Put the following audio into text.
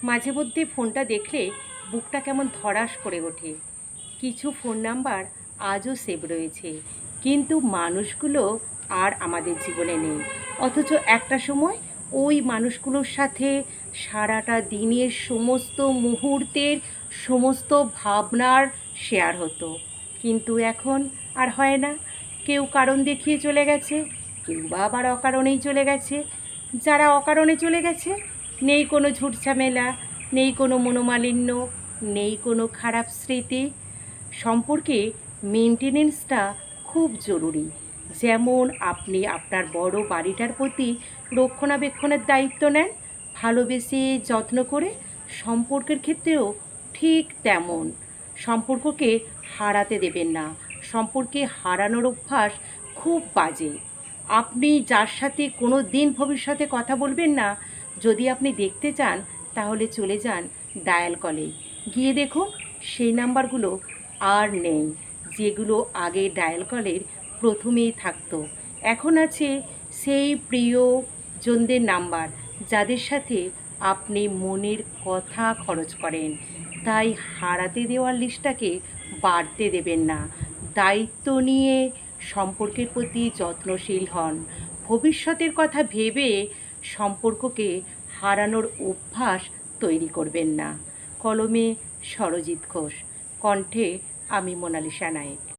মাঝে মধ্যে ফোনটা দেখলে বুকটা কেমন ধড়াস করে ওঠে। কিছু ফোন নাম্বার আজও সেভ রয়েছে, কিন্তু মানুষগুলো আর আমাদের জীবনে নেই। অথচ একটা সময় ওই মানুষগুলোর সাথে সারাটা দিনের সমস্ত মুহূর্তের সমস্ত ভাবনার শেয়ার হতো। কিন্তু এখন আর হয় না। কেউ কারণ দেখিয়ে চলে গেছে, কেউ বা আবার অকারণেই চলে গেছে। যারা অকারণে চলে গেছে, নেই কোনো ঝুটঝামেলা, নেই কোনো মনোমালিন্য, নেই কোনো খারাপ স্মৃতি। সম্পর্কে মেনটেনেন্সটা খুব জরুরি। যেমন আপনি আপনার বড় বাড়িটার প্রতি রক্ষণাবেক্ষণের দায়িত্ব নেন, ভালোবেসে যত্ন করে, সম্পর্কের ক্ষেত্রেও ঠিক তেমন। সম্পর্ককে হারাতে দেবেন না। সম্পর্কে হারানোর অভ্যাস খুব বাজে। আপনি যার সাথে কোনো দিন ভবিষ্যতে কথা বলবেন না, যদি আপনি দেখতে চান তাহলে চলে যান ডায়াল কলে, গিয়ে দেখুন সেই নাম্বারগুলো আর নেই, যেগুলো আগে ডায়াল কলের প্রথমেই থাকতো। এখন আছে সেই প্রিয়জনদের নাম্বার, যাদের সাথে আপনি মনের কথা খরচ করেন। তাই হারাতে দেওয়ার লিস্টটাকে বাড়তে দেবেন না। দায়িত্ব নিয়ে সম্পর্কের প্রতি যত্নশীল হন। ভবিষ্যতের কথা ভেবে সম্পর্ককে হারানোর অভ্যাস তৈরি করবেন না। কলমে সরজিৎ ঘোষ, কণ্ঠে আমি মোনালিসা নায়েক।